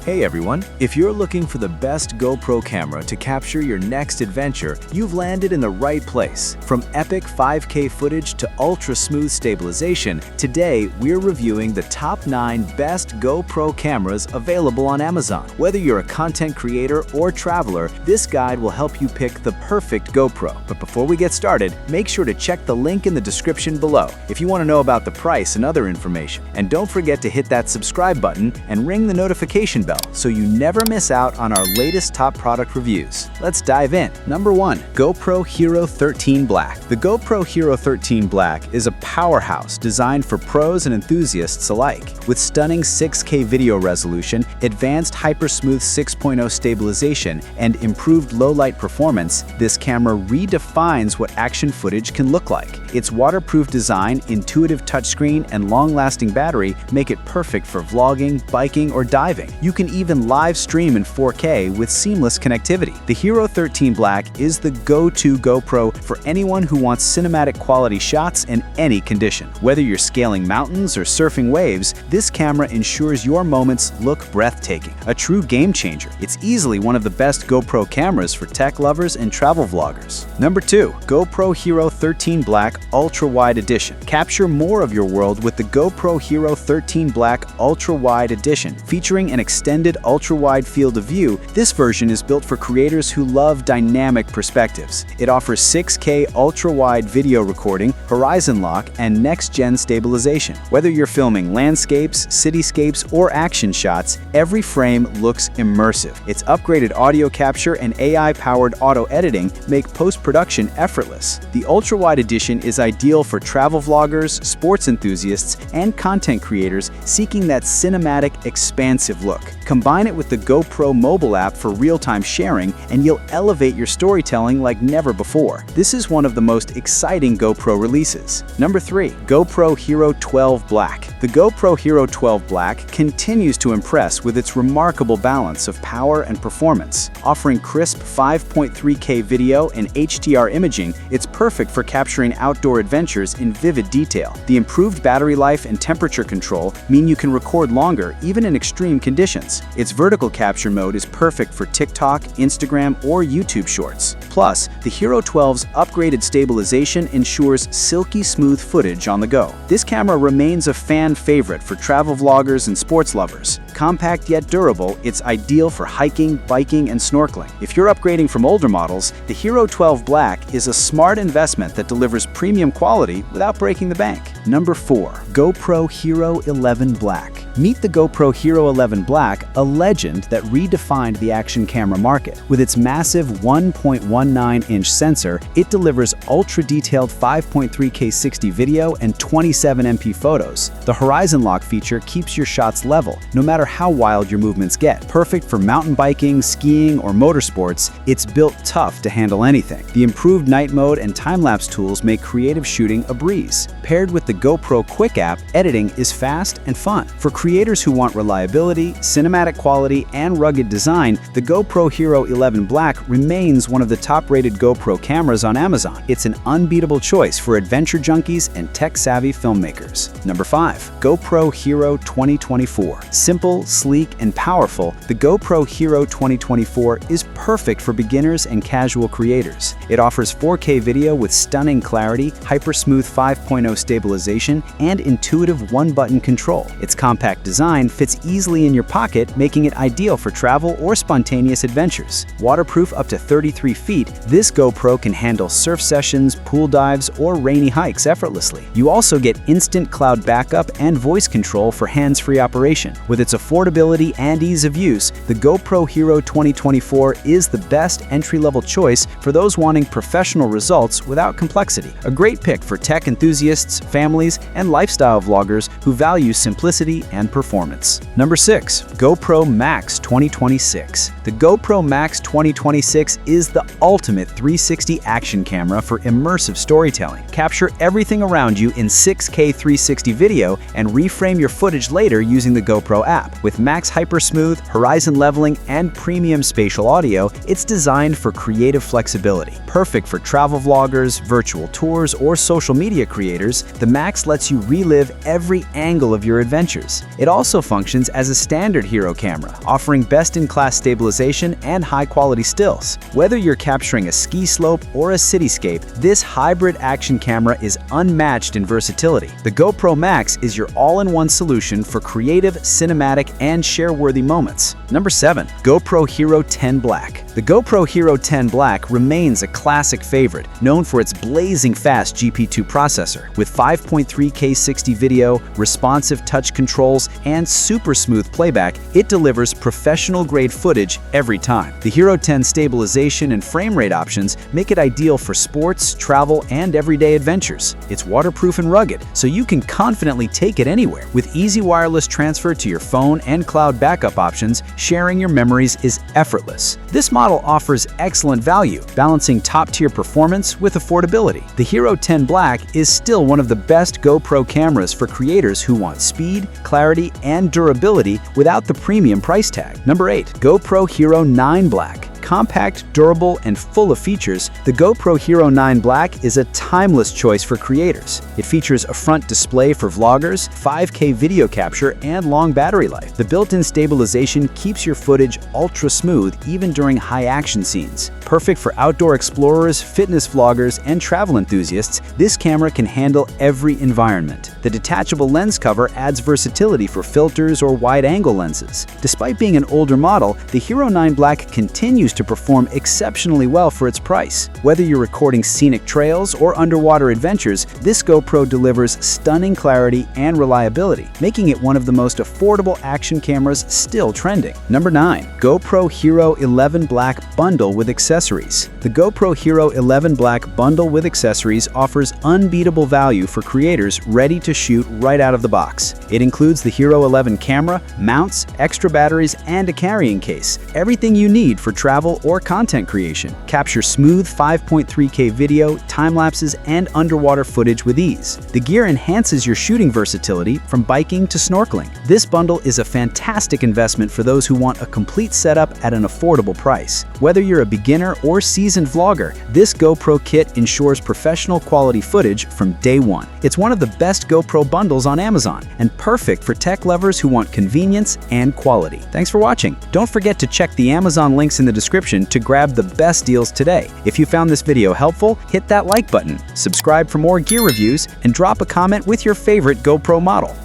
Hey everyone, if you're looking for the best GoPro camera to capture your next adventure, you've landed in the right place. From epic 5K footage to ultra-smooth stabilization, today we're reviewing the top 9 best GoPro cameras available on Amazon. Whether you're a content creator or traveler, this guide will help you pick the perfect GoPro. But before we get started, make sure to check the link in the description below if you want to know about the price and other information. And don't forget to hit that subscribe button and ring the notification bell so you never miss out on our latest top product reviews. Let's dive in. Number 1. GoPro HERO 13 Black. The GoPro HERO 13 Black is a powerhouse designed for pros and enthusiasts alike. With stunning 6K video resolution, advanced hyper-smooth 6.0 stabilization, and improved low-light performance, this camera redefines what action footage can look like. Its waterproof design, intuitive touchscreen, and long-lasting battery make it perfect for vlogging, biking, or diving. You can even live stream in 4K with seamless connectivity. The HERO 13 Black is the go-to GoPro for anyone who wants cinematic quality shots in any condition. Whether you're scaling mountains or surfing waves, this camera ensures your moments look breathtaking. A true game changer, it's easily one of the best GoPro cameras for tech lovers and travel vloggers. Number 2. GoPro HERO 13 Black Ultrawide Edition. Capture more of your world with the GoPro HERO 13 Black Ultrawide Edition. Featuring an extended ultra-wide field of view, this version is built for creators who love dynamic perspectives. It offers 6K ultra-wide video recording, horizon lock, and next-gen stabilization. Whether you're filming landscapes, cityscapes, or action shots, every frame looks immersive. Its upgraded audio capture and AI-powered auto editing make post-production effortless. The ultra-wide edition is ideal for travel vloggers, sports enthusiasts, and content creators seeking that cinematic, expansive look. Combine it with the GoPro mobile app for real-time sharing, and you'll elevate your storytelling like never before. This is one of the most exciting GoPro releases. Number 3. GoPro HERO 12 Black. The GoPro HERO 12 Black continues to impress with its remarkable balance of power and performance. Offering crisp 5.3K video and HDR imaging, it's perfect for capturing outdoor adventures in vivid detail. The improved battery life and temperature control mean you can record longer even in extreme conditions. Its vertical capture mode is perfect for TikTok, Instagram, or YouTube Shorts. Plus, the HERO 12's upgraded stabilization ensures silky smooth footage on the go. This camera remains a fan favorite for travel vloggers and sports lovers. Compact yet durable, it's ideal for hiking, biking, and snorkeling. If you're upgrading from older models, the HERO 12 Black is a smart investment that delivers premium quality without breaking the bank. Number 4. GoPro HERO 11 Black. Meet the GoPro HERO 11 Black, a legend that redefined the action camera market. With its massive 1.19-inch sensor, it delivers ultra-detailed 5.3K 60 video and 27 MP photos. The horizon lock feature keeps your shots level, no matter how wild your movements get. Perfect for mountain biking, skiing, or motorsports, it's built tough to handle anything. The improved night mode and time-lapse tools make creative shooting a breeze. Paired with the GoPro Quick app, editing is fast and fun. For creators who want reliability, cinematic quality, and rugged design, the GoPro HERO 11 Black remains one of the top-rated GoPro cameras on Amazon. It's an unbeatable choice for adventure junkies and tech-savvy filmmakers. Number 5. GoPro HERO 2024. Simple, sleek, and powerful, the GoPro HERO 2024 is perfect for beginners and casual creators. It offers 4K video with stunning clarity, hyper-smooth 5.0 stabilization, and intuitive one-button control. Its compact design fits easily in your pocket, making it ideal for travel or spontaneous adventures. Waterproof up to 33 feet, this GoPro can handle surf sessions, pool dives, or rainy hikes effortlessly. You also get instant cloud backup and voice control for hands-free operation. With its affordability and ease of use, the GoPro HERO 2024 is the best entry-level choice for those wanting professional results without complexity. A great pick for tech enthusiasts, families, and lifestyle vloggers who value simplicity and performance. Number 6. GoPro MAX 2026. The GoPro MAX 2026 is the ultimate 360 action camera for immersive storytelling. Capture everything around you in 6K 360 video and reframe your footage later using the GoPro app. top. With Max Hyper Smooth, horizon leveling, and premium spatial audio, it's designed for creative flexibility. Perfect for travel vloggers, virtual tours, or social media creators, the Max lets you relive every angle of your adventures. It also functions as a standard HERO camera, offering best-in-class stabilization and high-quality stills. Whether you're capturing a ski slope or a cityscape, this hybrid action camera is unmatched in versatility. The GoPro MAX is your all-in-one solution for creative, cinematic, and share-worthy moments. Number 7. GoPro HERO 10 Black. The GoPro HERO 10 Black remains a classic favorite, known for its blazing fast GP2 processor. With 5.3K 60 video, responsive touch controls, and super smooth playback, it delivers professional-grade footage every time. The HERO 10 stabilization and frame rate options make it ideal for sports, travel, and everyday adventures. It's waterproof and rugged, so you can confidently take it anywhere. With easy wireless transfer to your phone and cloud backup options, sharing your memories is effortless. This model offers excellent value, balancing top-tier performance with affordability. The HERO 10 Black is still one of the best GoPro cameras for creators who want speed, clarity, and durability without the premium price tag. Number 8. GoPro HERO 9 Black. Compact, durable, and full of features, the GoPro HERO 9 Black is a timeless choice for creators. It features a front display for vloggers, 5K video capture, and long battery life. The built-in stabilization keeps your footage ultra smooth even during high-action scenes. Perfect for outdoor explorers, fitness vloggers, and travel enthusiasts, this camera can handle every environment. The detachable lens cover adds versatility for filters or wide-angle lenses. Despite being an older model, the HERO 9 Black continues to perform exceptionally well for its price. Whether you're recording scenic trails or underwater adventures, this GoPro delivers stunning clarity and reliability, making it one of the most affordable action cameras still trending. Number 9. GoPro HERO 11 Black Bundle with Accessories. The GoPro HERO 11 Black Bundle with Accessories offers unbeatable value for creators ready to shoot right out of the box. It includes the HERO 11 camera, mounts, extra batteries, and a carrying case. Everything you need for travel or content creation. Capture smooth 5.3K video, time-lapses, and underwater footage with ease. The gear enhances your shooting versatility from biking to snorkeling. This bundle is a fantastic investment for those who want a complete setup at an affordable price. Whether you're a beginner or seasoned vlogger, this GoPro kit ensures professional quality footage from day one. It's one of the best GoPro bundles on Amazon and perfect for tech lovers who want convenience and quality. Thanks for watching. Don't forget to check the Amazon links in the description to grab the best deals today. If you found this video helpful, hit that like button, subscribe for more gear reviews, and drop a comment with your favorite GoPro model.